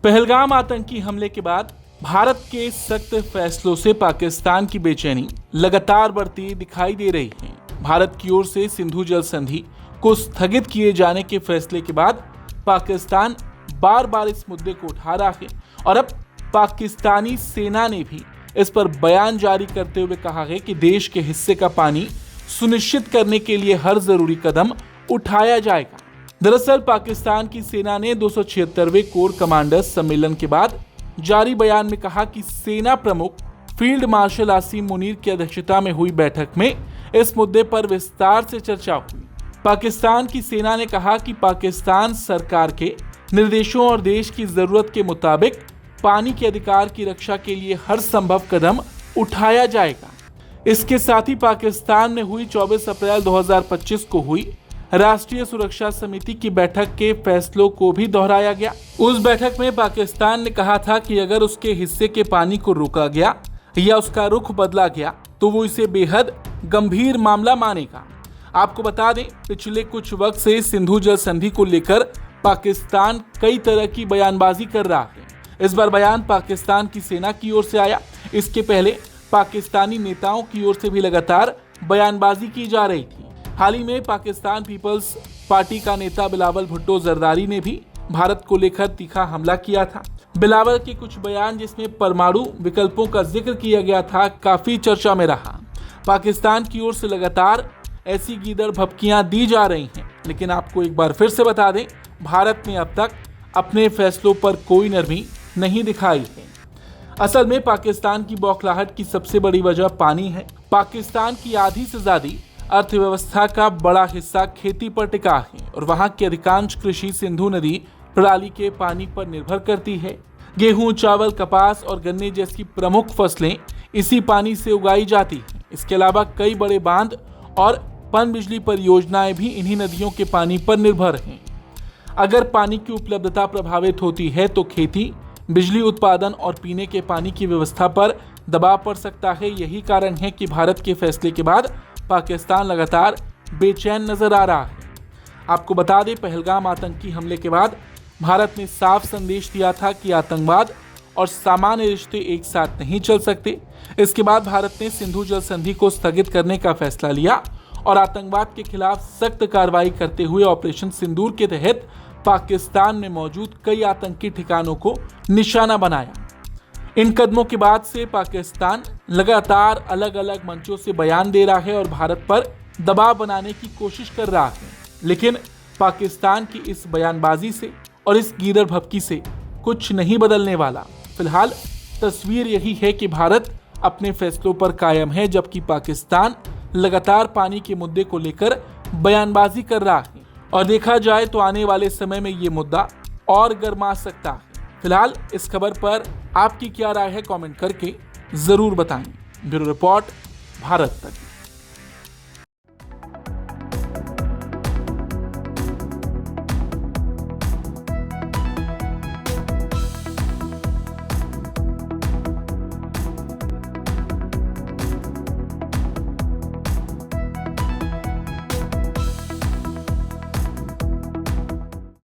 पहलगाम आतंकी हमले के बाद भारत के सख्त फैसलों से पाकिस्तान की बेचैनी लगातार बढ़ती दिखाई दे रही है। भारत की ओर से सिंधु जल संधि को स्थगित किए जाने के फैसले के बाद पाकिस्तान बार बार इस मुद्दे को उठा रहा है और अब पाकिस्तानी सेना ने भी इस पर बयान जारी करते हुए कहा है कि देश के हिस्से का पानी सुनिश्चित करने के लिए हर जरूरी कदम उठाया जाएगा। दरअसल पाकिस्तान की सेना ने 276वें कोर कमांडर्स सम्मेलन के बाद जारी बयान में कहा कि सेना प्रमुख फील्ड मार्शल आसिम मुनीर की अध्यक्षता में हुई बैठक में इस मुद्दे पर विस्तार से चर्चा हुई। पाकिस्तान की सेना ने कहा कि पाकिस्तान सरकार के निर्देशों और देश की जरूरत के मुताबिक पानी के अधिकार की रक्षा के लिए हर संभव कदम उठाया जाएगा। इसके साथ ही पाकिस्तान में हुई 24 अप्रैल 2025 को हुई राष्ट्रीय सुरक्षा समिति की बैठक के फैसलों को भी दोहराया गया। उस बैठक में पाकिस्तान ने कहा था कि अगर उसके हिस्से के पानी को रोका गया या उसका रुख बदला गया तो वो इसे बेहद गंभीर मामला मानेगा। आपको बता दें, पिछले कुछ वक्त से सिंधु जल संधि को लेकर पाकिस्तान कई तरह की बयानबाजी कर रहा है। इस बार बयान पाकिस्तान की सेना की ओर से आया। इसके पहले पाकिस्तानी नेताओं की ओर से भी लगातार बयानबाजी की जा रही थी। हाल ही में पाकिस्तान पीपल्स पार्टी का नेता बिलावल भुट्टो जरदारी ने भी भारत को लेकर तीखा हमला किया था। बिलावल के कुछ बयान जिसमें परमाणु विकल्पों का जिक्र किया गया था, काफी चर्चा में रहा। पाकिस्तान की ओर से लगातार ऐसी गीदड़ भभकियां दी जा रही हैं, लेकिन आपको एक बार फिर से बता दें, भारत ने अब तक अपने फैसलों पर कोई नरमी नहीं दिखाई है। असल में पाकिस्तान की बौखलाहट की सबसे बड़ी वजह पानी है। पाकिस्तान की आधी से ज्यादा अर्थव्यवस्था का बड़ा हिस्सा खेती पर टिका है और वहां की अधिकांश कृषि सिंधु नदी प्रणाली के पानी पर निर्भर करती है। गेहूं, चावल, कपास और गन्ने जैसी प्रमुख फसलें इसी पानी से उगाई जाती हैं। इसके अलावा कई बड़े बांध और पनबिजली परियोजनाएं भी इन्हीं नदियों के पानी पर निर्भर हैं। अगर पानी की उपलब्धता प्रभावित होती है तो खेती, बिजली उत्पादन और पीने के पानी की व्यवस्था पर दबाव पड़ सकता है। यही कारण है कि भारत के फैसले के बाद पाकिस्तान लगातार बेचैन नजर आ रहा है। आपको बता दें, पहलगाम आतंकी हमले के बाद भारत ने साफ संदेश दिया था कि आतंकवाद और सामान्य रिश्ते एक साथ नहीं चल सकते। इसके बाद भारत ने सिंधु जल संधि को स्थगित करने का फैसला लिया और आतंकवाद के खिलाफ सख्त कार्रवाई करते हुए ऑपरेशन सिंदूर के तहत पाकिस्तान में मौजूद कई आतंकी ठिकानों को निशाना बनाया। इन कदमों के बाद से पाकिस्तान लगातार अलग अलग मंचों से बयान दे रहा है और भारत पर दबाव बनाने की कोशिश कर रहा है, लेकिन पाकिस्तान की इस बयानबाजी से और इस गीदड़ भभकी से कुछ नहीं बदलने वाला। फिलहाल तस्वीर यही है कि भारत अपने फैसलों पर कायम है, जबकि पाकिस्तान लगातार पानी के मुद्दे को लेकर बयानबाजी कर रहा है और देखा जाए तो आने वाले समय में ये मुद्दा और गर्मा सकता है। फिलहाल इस खबर पर आपकी क्या राय है, कमेंट करके जरूर बताएं। ब्यूरो रिपोर्ट, भारत तक।